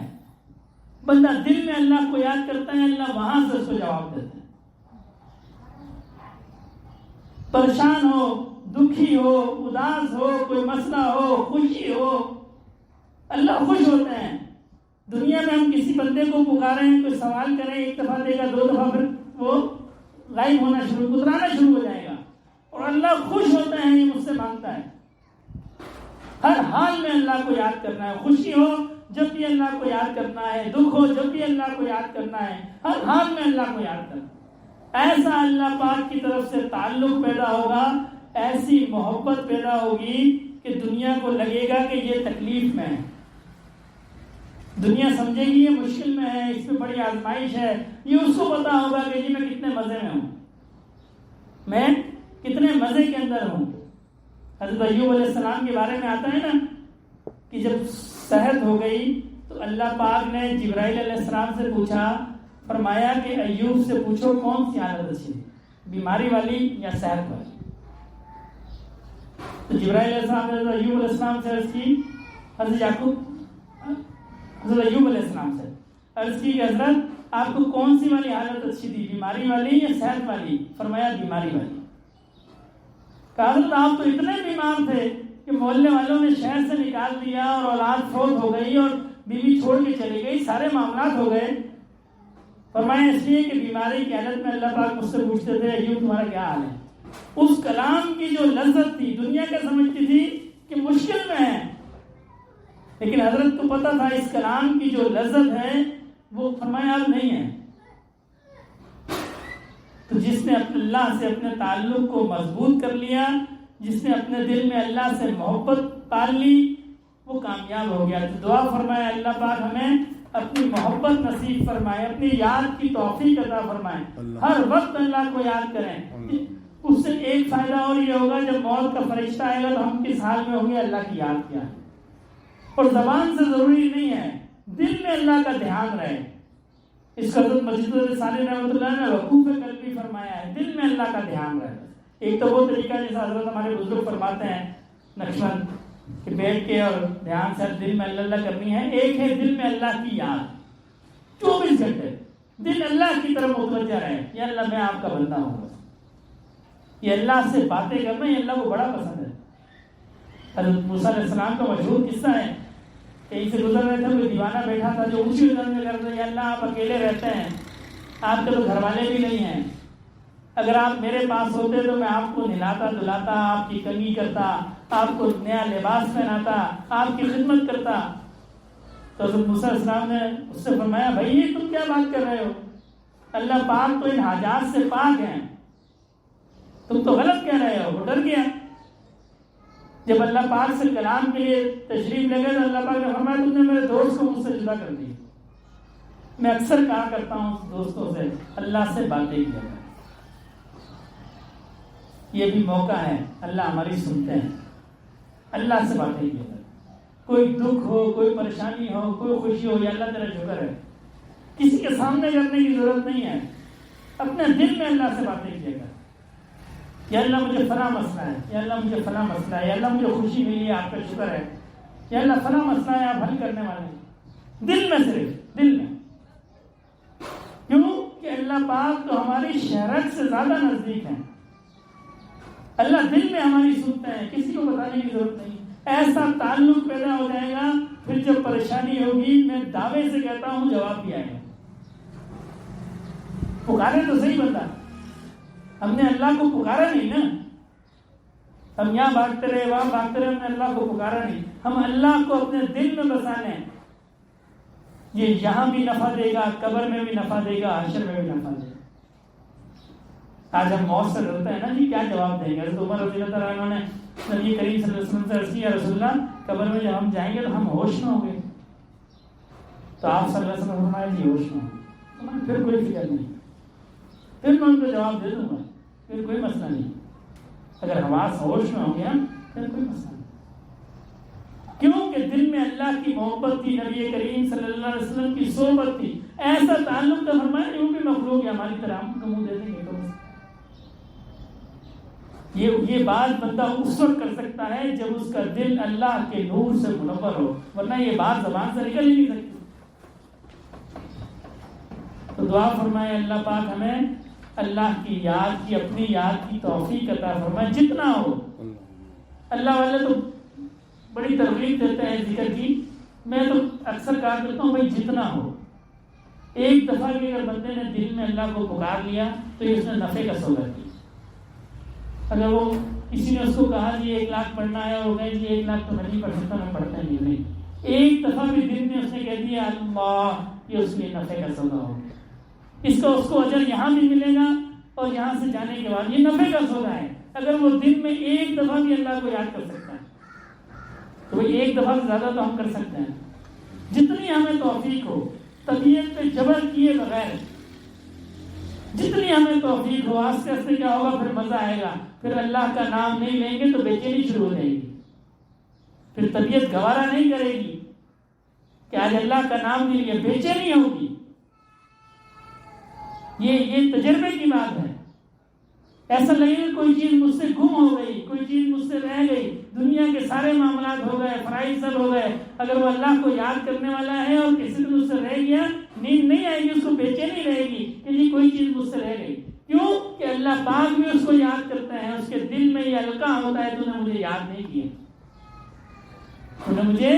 بندہ دل میں اللہ کو یاد کرتا ہے، اللہ وہاں سے اس کو جواب دیتا ہے. پریشان ہو، دکھی ہو، اداس ہو، کوئی مسئلہ ہو، خوشی ہو، اللہ خوش ہوتے ہیں. دنیا میں ہم کسی بندے کو پکارے ہیں، کوئی سوال کریں، ایک دفعہ دے گا، دو دفعہ پھر وہ غائب ہونا اترانا شروع ہو جائے گا. اور اللہ خوش ہوتا ہے، یہ مجھ سے مانگتا ہے. ہر حال میں اللہ کو یاد کرنا ہے. خوشی ہو جب بھی اللہ کو یاد کرنا ہے، دکھ ہو جب بھی اللہ کو یاد کرنا ہے، ہر حال میں اللہ کو یاد کرنا ہے. ایسا اللہ پاک کی طرف سے تعلق پیدا ہوگا، ایسی محبت پیدا ہوگی کہ دنیا کو لگے گا کہ یہ تکلیف میں ہے. دنیا سمجھے گی یہ مشکل میں ہے، اس میں بڑی آزمائش ہے. یہ اس کو پتا ہوگا کہ جی میں کتنے مزے میں ہوں، میں کتنے مزے کے اندر ہوں. حضرت ایوب علیہ السلام کے بارے میں آتا ہے نا کہ جب صحت ہو گئی تو اللہ پاک نے جبرائیل علیہ السلام سے پوچھا، فرمایا کہ ایوب سے پوچھو کون سی حالت اچھی ہے، بیماری والی یا صحت والی. تو جبرائیل علیہ السلام نے ایوب علیہ السلام سے عرض کی، حضرت ایوب علیہ السلام سے عرض کی کہ حضرت آپ کو کون سی والی حالت اچھی تھی، بیماری والی یا صحت والی؟ فرمایا بیماری والی. کہا حضرت آپ تو اتنے بیمار تھے کہ محلے والوں نے شہر سے نکال دیا اور اولاد فوت ہو گئی اور بیوی چھوڑ کے چلی گئی، سارے معاملات ہو گئے. فرمایا اس لیے کہ بیماری کی حالت میں اللہ پاک مجھ سے پوچھتے تھے ایوب تمہارا کیا حال ہے. اس کلام کی جو لذت تھی، دنیا کا سمجھتی تھی کہ مشکل میں ہے، لیکن حضرت کو پتا تھا اس کلام کی جو لذت ہے وہ فرمایا اب نہیں ہے. تو جس نے اپنے اللہ سے اپنے تعلق کو مضبوط کر لیا، جس نے اپنے دل میں اللہ سے محبت پال لی، وہ کامیاب ہو گیا. تو دعا فرمائے اللہ پاک ہمیں اپنی محبت نصیب فرمائے، اپنی یاد کی توفیق عطا فرمائے. ہر وقت اللہ کو یاد کریں. اس سے ایک فائدہ اور یہ ہوگا، جب موت کا فرشتہ آئے گا تو ہم کس حال میں ہوں گے، اللہ کی یاد کیا ہے. اور زبان سے ضروری نہیں ہے، دل میں اللہ کا دھیان رہے. اس کا حضرت مسجد رسالہ رحمۃ اللہ نے وقوف قلبی فرمایا ہے، دل میں اللہ کا دھیان رہے. ایک تو وہ طریقہ جیسا حضرت ہمارے بزرگ فرماتے ہیں نقشبند کہ بیٹھ کے اور دھیان سے دل میں اللہ اللہ کرنی ہے. ایک ہے دل میں اللہ کی یاد، 24 گھنٹے دل اللہ کی طرف متوجہ رہے. یا اللہ میں آپ کا بندہ ہوں. یہ اللہ سے باتیں کرنا یہ اللہ کو بڑا پسند ہے. حضرت موسیٰ علیہ السلام کا مشہور قصہ ہے، کہیں سے گزر رہے تھے، کوئی دیوانہ بیٹھا تھا جو اونچی ادھر میں کرتے ہیں، اللہ آپ اکیلے رہتے ہیں، آپ کے تو گھر والے بھی نہیں ہیں، اگر آپ میرے پاس ہوتے تو میں آپ کو نہلاتا دلاتا، آپ کی کنگھی کرتا، آپ کو نیا لباس پہناتا، آپ کی خدمت کرتا. تو حضرت موسیٰ علیہ السلام نے اس سے فرمایا بھائی یہ تم کیا بات کر رہے ہو، اللہ پاک تو ان حاجات سے پاک ہیں، تم تو غلط کہہ رہے ہو. وہ ڈر گیا. جب اللہ پاک سے کلام کے لیے تشریف لے گئے تو اللہ پاک نے فرمایا تم نے میرے دوست کو مجھ سے جدا کر دیا. میں اکثر کہا کرتا ہوں دوستوں سے اللہ سے باتیں کیا کریں. یہ بھی موقع ہے، اللہ ہماری سنتے ہیں. اللہ سے باتیں کیا کریں. کوئی دکھ ہو، کوئی پریشانی ہو، کوئی خوشی ہو، یا اللہ تیرا شکر ہے. کسی کے سامنے کرنے کی ضرورت نہیں ہے، اپنے دل میں اللہ سے باتیں کیا کریں. یا اللہ مجھے فلاں مسئلہ ہے، یا اللہ مجھے فلاں مسئلہ ہے، یا اللہ مجھے خوشی ملی ہے، آپ کا شکر ہے، یا اللہ فلاں مسئلہ ہے، آپ حل کرنے والے ہیں. دل میں، صرف دل میں. کیوں کہ اللہ پاک تو ہماری شہرت سے زیادہ نزدیک ہیں. اللہ دل میں ہماری سنتے ہیں، کسی کو بتانے کی ضرورت نہیں. ایسا تعلق پیدا ہو جائے گا، پھر جب پریشانی ہوگی میں دعوے سے کہتا ہوں جواب بھی آئے گا. پکارے تو صحیح بندہ، ہم نے اللہ کو پکارا نہیں نا. ہم یہاں بھاگتے رہے وہاں بھاگتے رہے، ہم نے اللہ کو پکارا نہیں. ہم اللہ کو اپنے دل میں بسا لیں. یہ یہاں بھی نفع دے گا، قبر میں بھی نفع دے گا، حشر میں بھی نفع دے گا. آج ہم موت سے ڈرتے ہیں نا جی کیا جواب دیں گے. حضرت عمر رضی اللہ عنہ نے نبی کریم صلی اللہ علیہ وسلم سے عرض کیا رسول اللہ قبر میں جب ہم جائیں گے تو ہم ہوش میں ہوں گے. تو آپ صلی اللہ علیہ وسلم فرمایا جی ہوش میں ہوں. پھر کوئی فکر نہیں، پھر میں ان کو جواب دے دوں گا، پھر کوئی مسئلہ نہیں. اگر حواس ہوش میں ہوں گے پھر کوئی مسئلہ نہیں. کیوں کہ دل میں اللہ کی محبت تھی، نبی کریم صلی اللہ علیہ وسلم کی صحبت تھی. ایسا تعلق تو فرمایا جو بھی مخلوق ہے ہماری طرح ہم کو منہ دے دیں گے. یہ بات بندہ اس وقت کر سکتا ہے جب اس کا دل اللہ کے نور سے منور ہو، ورنہ یہ بات زبان سے نکل ہی نہیں سکتی۔ تو دعا فرمائے اللہ پاک ہمیں اللہ کی یاد کی، اپنی یاد کی توفیق عطا فرمائے جتنا ہو۔ اللہ والے تو بڑی ترغیب دیتے ہیں ذکر کی، میں تو اکثر کہا کرتا ہوں بھائی جتنا ہو۔ ایک دفعہ بھی اگر بندے نے دل میں اللہ کو پکار لیا تو یہ اس نے نفع کا سودا کیا۔ اگر وہ کسی نے اس کو کہا جی 1 لاکھ پڑھنا ہے، وہ کہے جی 1 لاکھ تو میں نہیں پڑھ سکتا، میں پڑھتا نہیں، ایک دفعہ بھی دل میں اس نے کہہ دیا اللہ، یہ اس لیے نفع کا سودا ہو گیا۔ اس کو اجر یہاں بھی ملے گا اور یہاں سے جانے کے بعد یہ نفع کا سودا ہے۔ اگر وہ دن میں ایک دفعہ بھی اللہ کو یاد کر سکتا ہے تو وہ ایک دفعہ سے زیادہ تو ہم کر سکتے ہیں، جتنی ہمیں توفیق ہو، طبیعت پہ جبر کیے بغیر جتنی ہمیں توفیق ہو۔ آستے آستے کیا ہوگا، پھر مزہ آئے گا، پھر اللہ کا نام نہیں لیں گے تو بے چینی شروع ہو جائے گی، پھر طبیعت گوارا نہیں کرے گی کہ آج اللہ کا نام نہیں لیا، بے چینی ہوگی۔ یہ تجربے کی بات ہے۔ ایسا لگے گا کوئی چیز مجھ سے گم ہو گئی، کوئی چیز مجھ سے رہ گئی، دنیا کے سارے معاملات ہو گئے، فرائض سب ہو گئے، اگر وہ اللہ کو یاد کرنے والا ہے اور کسی دن مجھ سے رہ گیا، نیند نہیں آئے گی، اس کو بے چینی رہے گی کہ یہ کوئی چیز مجھ سے رہ گئی۔ کیوں کہ اللہ پاک بھی اس کو یاد کرتے ہیں، اس کے دل میں یہ ہلکا ہوتا ہے تو نے مجھے یاد نہیں کیا، تو نے مجھے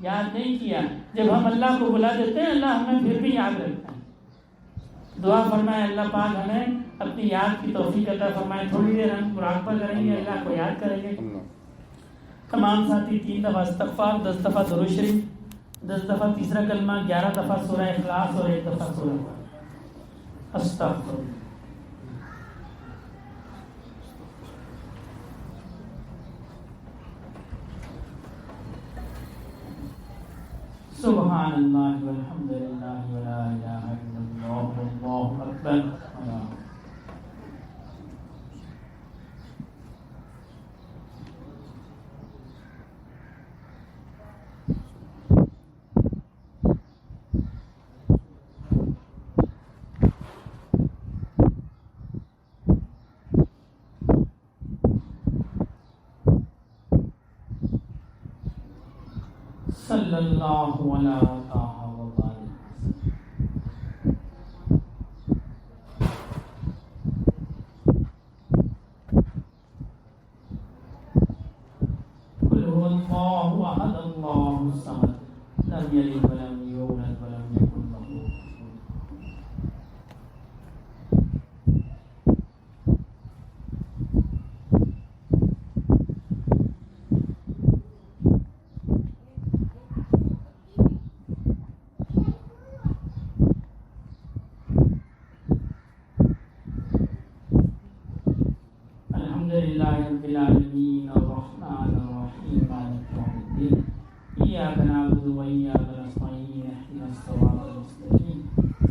یاد نہیں کیا۔ جب ہم اللہ کو بلا دیتے ہیں اللہ ہمیں پھر بھی یاد رکھتا ہے۔ دعا فرمائے اللہ پاک ہمیں اپنی یاد کی توفیق عطا فرمائے۔ تھوڑی دیر ہم مراقبہ کریں گے، اللہ کو یاد کریں گے۔ تمام ساتھی 3 دفعہ استغفار، 10 دفعہ درود شریف، 10 دفعہ تیسرا کلمہ، 11 دفعہ سورہ اخلاص اور 1 دفعہ سورہ استغفر۔ سبحان اللہ والحمد للہ ولا الہ الا اللہ واللہ اکبر۔ صلی اللہ علیہ وسلم۔ قل هو اللہ احد اللہ الصمد لم یلد ولم یولد ولم یکن له رب العالمین الرحمن الرحیم مالک یوم الدین ایاک نعبد و ایاک نستعین اهدنا الصراط المستقیم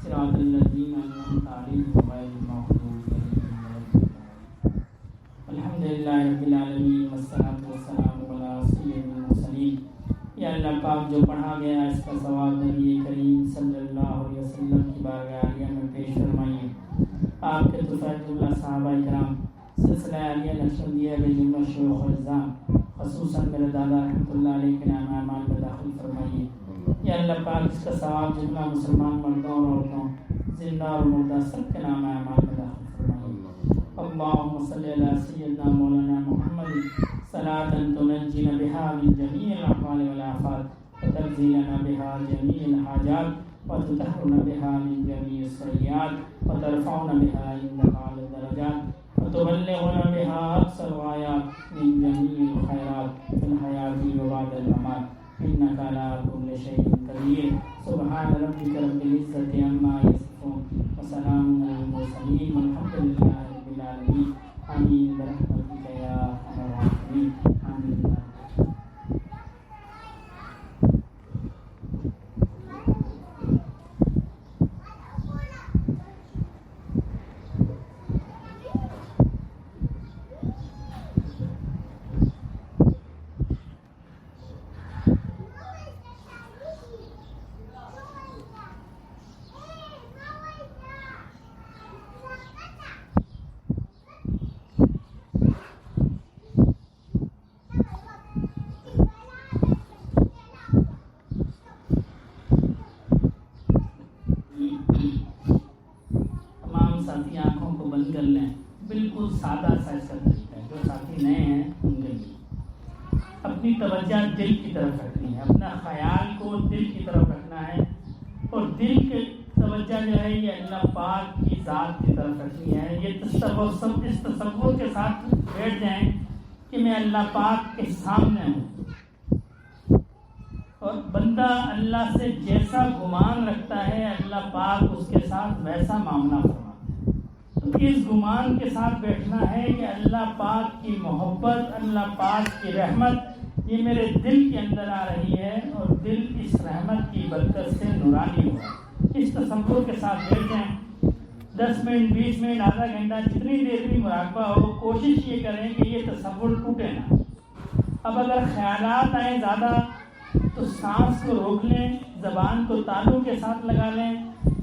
صراط الذین انعمت علیہم غیر المغضوب علیہم ولا الضالین۔ الحمدللہ رب العالمین والصلاة والسلام علی سید المرسلین۔ یا اللہ پاک جو پڑھا گیا اس کا ثواب نبی کریم صلی اللہ علیہ وسلم کی بارگاہ عالیہ میں پیش فرمائیے۔ آپ کے طفیل اللہ صحابہ کرام سلسلہ عالیہ نقشبندیہ کے جملہ شیوخ الزام، خصوصاً میرے دادا رحمۃ اللہ علیہ کے نام اعمال میں داخل فرمائیے۔ یا اللہ پاک اس کا ثواب جملہ مسلمان مردوں اور عورتوں، زندہ اور مردہ سب کے نام اعمال میں داخل فرمائیے۔ اللہم صلی علی سیدنا مولانا محمد صلاۃ تنجینا بہا من جمیع الاحوال والآفات وتنزیلنا بہا جمیع الحاجات وتطہرنا بہا من جمیع السیئات وترفعنا بہا عندک اعلی الدرجات وتبلغنا بها أقصى الغايات من جميع الخيرات في الحياة وبعد الممات إنك على كل شيء قدير۔ سبحان ربك رب العزة عما يصفون وسلام على المرسلين والحمد لله رب العالمين آمين برحمتك يا أرحم الراحمين آمين۔ ساتھی آنکھوں کو بند کر لیں. بالکل سادہ سا اس کا طریقہ ہے. جو ساتھی نئے ہیں ان کے لیے اپنی توجہ دل کی طرف رکھنی ہے, اپنا خیال کو دل کی طرف رکھنا ہے, اور دل کی توجہ جو ہے یہ اللہ پاک کی ذات کی طرف رکھنی ہے. یہ تصور, سب اس تصور کے ساتھ بیٹھ جائیں کہ میں اللہ پاک کے سامنے ہوں, اور بندہ اللہ سے جیسا گمان رکھتا ہے اللہ پاک اس کے ساتھ ویسا معاملہ فرماتا ہے. تو اس گمان کے ساتھ بیٹھنا ہے کہ اللہ پاک کی محبت, اللہ پاک کی رحمت یہ میرے دل کے اندر آ رہی ہے, اور دل اس رحمت کی برکت سے نورانی ہو رہا ہے. اس تصور کے ساتھ بیٹھ جائیں. 10 منٹ, 20 منٹ, آدھا گھنٹہ, جتنی دیر بھی مراقبہ ہو, کوشش یہ کریں کہ یہ تصور ٹوٹے نہ. اب اگر خیالات آئیں زیادہ تو سانس کو روک لیں, زبان کو تالو کے ساتھ لگا لیں,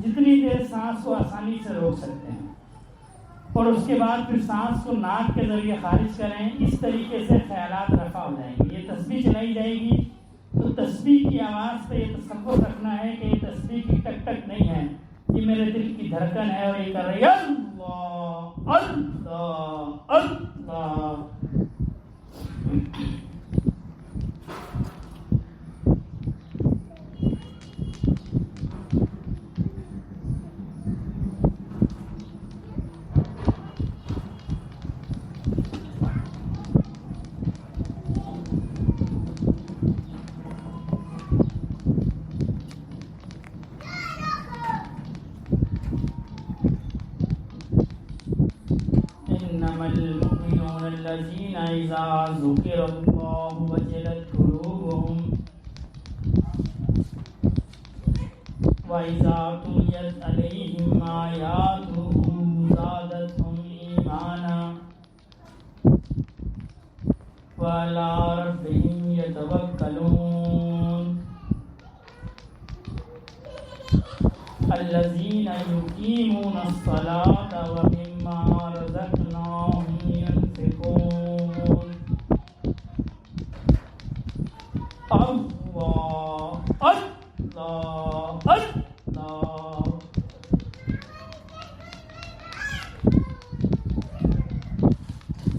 جتنی دیر سانس کو آسانی سے روک سکتے ہیں, اور اس کے بعد پھر سانس کو ناک کے ذریعے خارج کریں. اس طریقے سے خیالات رفع ہو جائیں گے. یہ تسبیح چلائی جائے گی تو تسبیح کی آواز پہ یہ تصور رکھنا ہے کہ یہ تسبیح کی ٹک ٹک نہیں ہے, یہ میرے دل کی دھڑکن ہے, اور یہ کر رہی ہے اللہ اللہ اللہ. إنما المؤمنون الذين إذا ذكر الله وجلت قلوبهم وإذا تليت عليهم آياته زادتهم إيمانا وعلى ربهم يتوكلون الذين يقيمون الصلاة ومما رزقناهم ينفقون. اللہ اللہ اللہ.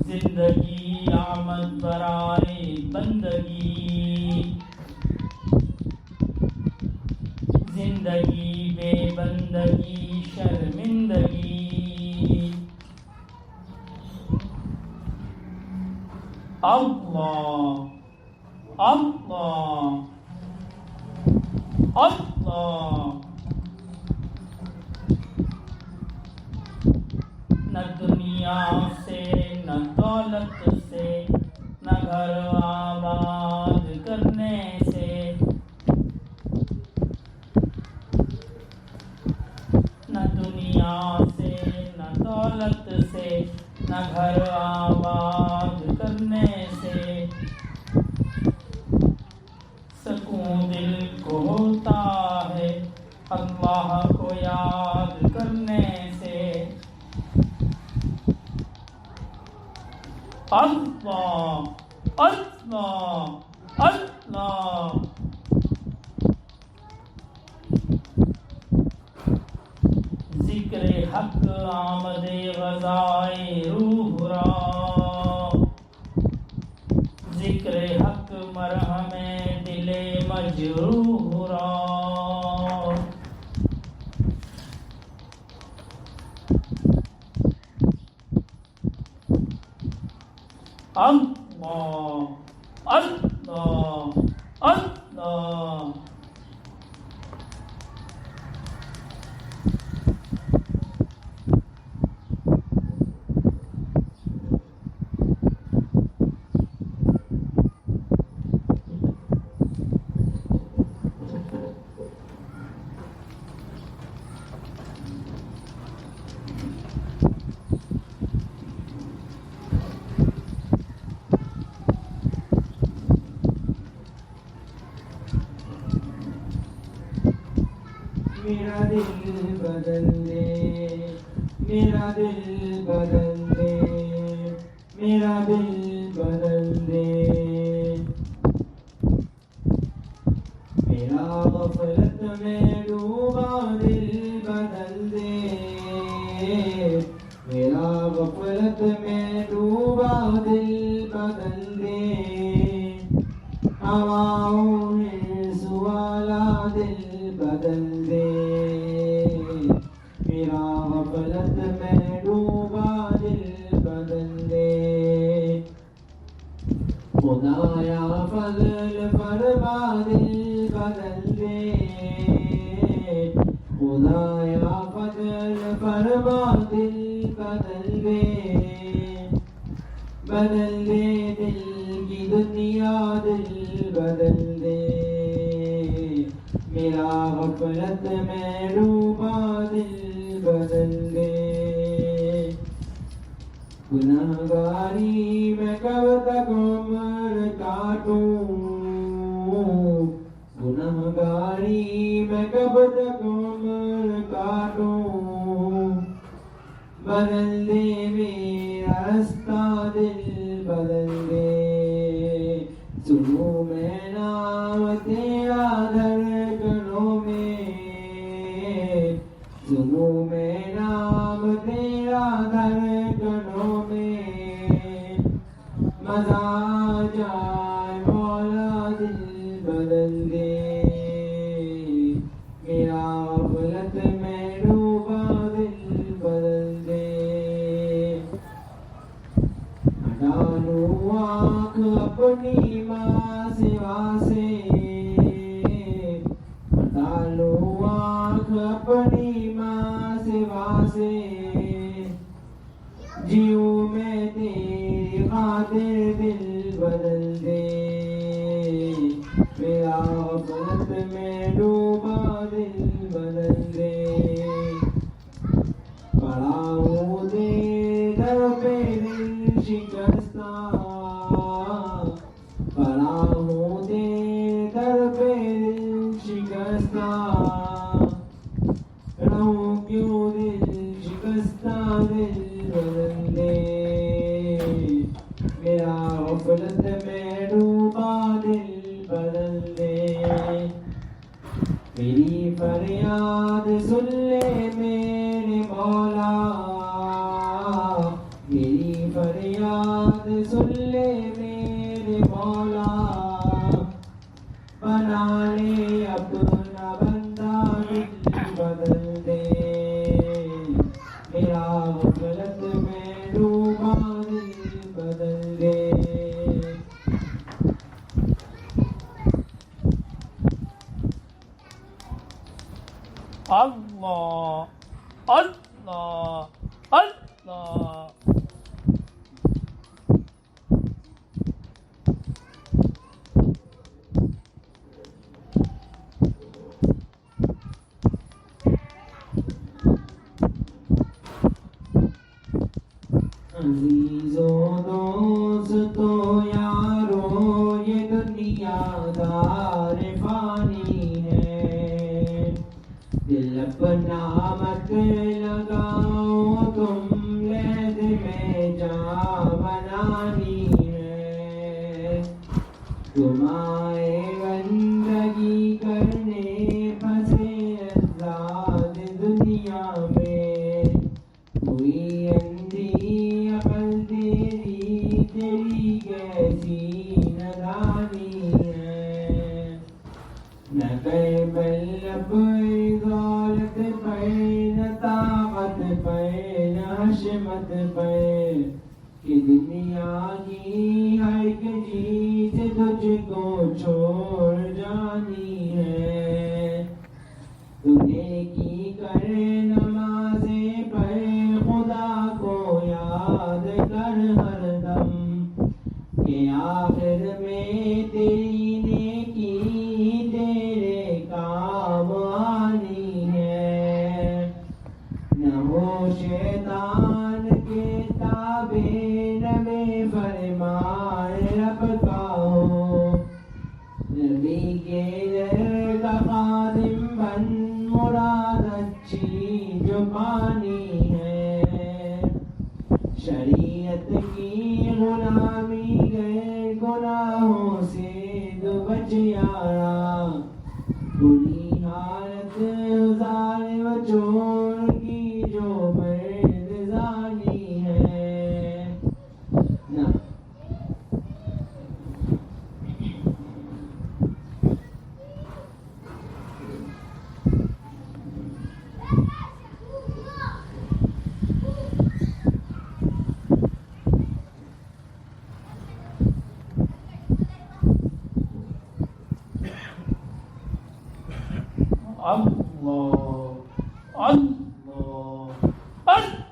زندگی آمد برائے بندگی, زندگی بے بندگی شرمندگی. اللہ اللہ اللہ. نہ دنیا سے, نہ دولت سے, نہ گھر آباد کرنے سے, نہ دنیا سے, نہ دولت سے, نہ گھر آباد کرنے سے سکون دل کو ہوتا ہے اللہ کو یاد کرنے سے. اللہ اللہ اللہ. ذکر حق آمد غذائے روح را, ذکر حق مرہم دل مجروح را. اللہ اللہ اللہ. میرا دل بدل دے, میرا دل بدل دے, میرا دل بدل دے. میرا غفلت میں ڈوبا دل بدل دے, بدل دے میرا غفلت میں ڈوبا دل بدل دے خدایا فضل فرما دل بدل دے خدایا فضل فرما دل بدل دے بدل دے دل کی دنیا دل بدل دے میرا غفلت میں ڈوبا دل بدل دے گنہگاری میں کب تک عمر کاٹوں گنہگاری میں کب تک عمر کاٹوں بدل دے میرا رستہ دل بدل دے سنوں میں نام تیرا دھڑکنوں میں سنوں میں نام تیرا دھڑکنوں میں مزہ آ جائے مولا دل بدل دے میرا غفلت میں ڈوبا دل بدل دے ہٹا لوں آنکھ اپنی ماں سوا سے ہٹا لوں آنکھ اپنی ماں سوا سے جیوں میں تیری خاطر دل بدل دے میرا غفلت میں ڈوبا دل بدل دے پڑا ہوں دے در پہ دل شکستہ پڑا ہوں دے در پہ دل شکستہ رہوں کیوں دل شکستہ دل بدل دے میرا غفلت میں ڈوبا دل بدل دے میری فریاد سن لے میرے مولا میری فریاد سن لے میرے مولا بنا لے اپنا بندہ دل بدل دے میرا غفلت میں ڈوبا دل بدل دے اللہ اللہ اللہ عزیزو دوستو یارو یہ دنیا دار فانی ہے دل اپنا مت لگاؤ تم لہد میں جا بنانی ہے تم آئے بندگی کرنے پھنسے آزاد دنیا میں کوئی اندھی عقل تیری تیری کیسی ندانی ہے نہ کر بلب دولت پر نہ طاقت پر نہ حشمت پر کہ دنیا کی ہر ایک چیز تجھ کو چھوڑ جانی ہے تجھے کی کر نمازیں پڑھ خدا کو یاد کر ہر دم کہ آخر میں تیری نیکی تیرے کام آنی ہے نہ ہو شیطان کے تابع نہ بے فرمان رب کا ہو نبی کے در کا خادم بن مراد اچھی جو پانی ہے شریعت کی غلامی غیر گناہوں سے دو بچ یارا بری حالت ظالم چور کی جو مرد زانی ہے نہ اللہ اللہ اللہ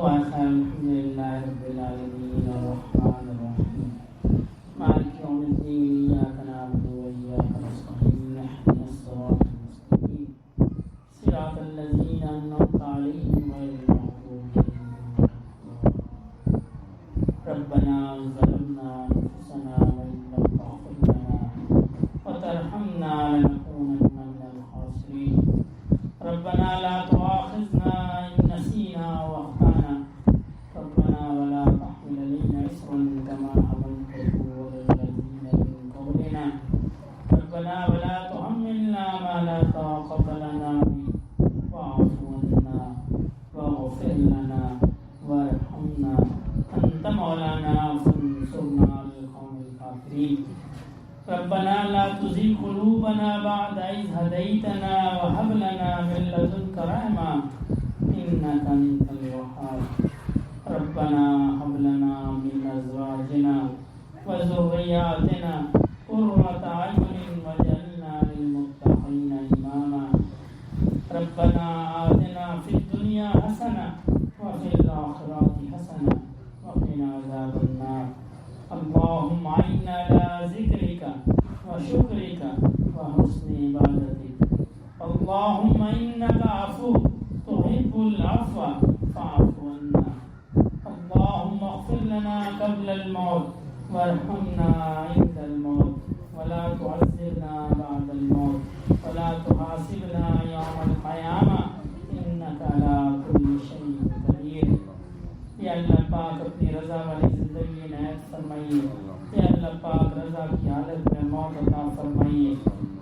الحمد لله رب العالمين الرحمن الرحيم مالك يوم الدين إياك نعبد وإياك نستعين اهدنا الصراط المستقيم صراط الذين أنعمت عليهم غير المغضوب عليهم ربنا ظلمنا أنفسنا وإن لم تغفر لنا وترحمنا لنكونن من الخاسرين ربنا لا تؤاخذنا إن نسينا وأخطأنا ربنا ولا تحمل علينا إصرا كما حملته على الذين من قبلنا ربنا ولا تحملنا ما لا طاقة لنا به واعف عنا واغفر لنا وارحمنا أنت مولانا فانصرنا على القوم الكافرين ربنا لا تزغ قلوبنا بعد إذ هديتنا وهب لنا من لدنك رحمة إنك أنت الوهاب ربنا هب لنا من أزواجنا وذرياتنا قرة أعين واجعلنا للمتقين إماما ربنا آتنا في الدنيا حسنة وفي الآخرة حسنة وقنا عذاب النار اللهم أعنا على ذكرك وشكرك وحسن عبادتك اللهم إنك عفو تحب العفو فاعف عنا اللهم اغفر لنا قبل الموت وارحمنا عند الموت ولا تعذبنا بعد الموت ولا تحاسبنا يوم القيامة إنك على كل شيء قدير یا اللہ پاک اپنی رضا والی زندگی عنایت فرمائیے یا اللہ پاک رضا کی حالت میں موت عطا فرمائیے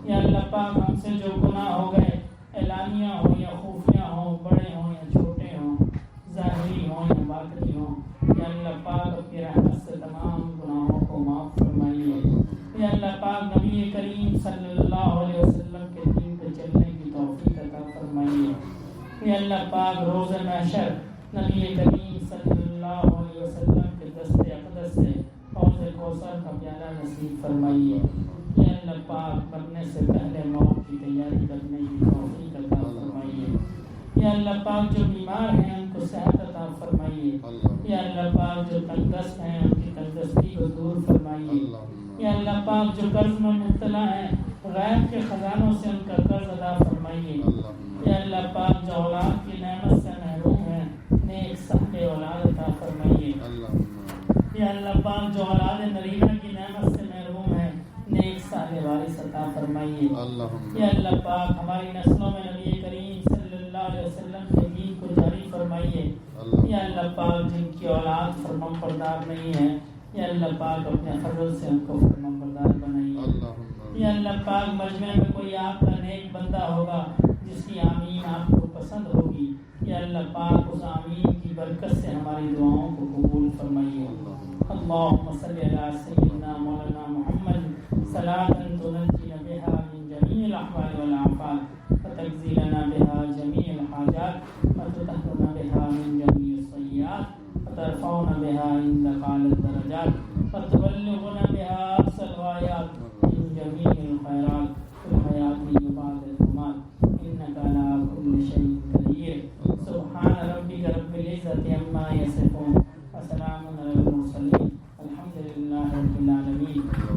یا اللہ پاک ہم سے جو گناہ ہو گئے اعلانیہ ہوں یا خفیہ ہوں بڑے ہوں یا چھوٹے ہوں ظاہری ہوں یا باطنی ہوں یا اللہ پاک اپنی رحمت سے تمام گناہوں کو معاف فرمائیے یا اللہ پاک نبی کریم صلی اللہ علیہ وسلم کے دین پہ چلنے کی توفیق عطا فرمائیے یا اللہ پاک روز محشر نبی کریم صلی اللہ علیہ وسلم کے دست اقدس سے حوض کوثر کا پیالہ نصیب فرمائیے یا اللہ پاک مرنے سے پہلے موت کی تیاری کرنے کی توفیق عطا فرمائیے یا اللہ پاک جو بیمار ہیں ان کو صحت عطا فرمائیے یا اللہ پاک جو تنگست ہیں ان کی تنگستی کو دور فرمائیے یا اللہ پاک جو قرض میں مبتلا ہیں غیب کے خزانوں سے ان کا قرض ادا فرمائیے یا اللہ پاک جو اولاد کی نعمت سے محروم ہیں نیک صالح اولاد عطا فرمائیے یا اللہ پاک جو اولاد نرینہ کی نعمت سے محروم ہیں نیک صالح وارث عطا فرمائیے یا اللہ پاک ہماری نسلوں میں نبی کریم صلی اللہ علیہ وسلم کے دین کو جاری فرمائیے یا اللہ پاک جن کی اولاد فرمان بردار نہیں ہے یا اللہ پاک اپنے فضل سے ان کو فرمان بردار بنائیے یا اللہ پاک مجمع میں کوئی آپ کا نیک بندہ ہوگا جس کی آمین آپ کو پسند ہوگی یا اللہ پاک اس آمین کی برکت سے ہماری دعاؤں کو قبول فرمائیے اللہم صلی علی سیدنا مولانا محمد صلاۃ تنجینا بها من جمیع الاحوال والآفات وتقضی لنا بها جمیع الحاجات وتطہرنا بها من جمیع السیئات وترفعنا بها عندک اعلی الدرجات وتبلغنا بها اقصى الغایات من جمیع الخیرات فی الحیاة وبعد الممات انک علی کل شیء قدیر سبحان ربک رب العزة عما یصفون وسلام علی المرسلین الحمد للہ رب العالمین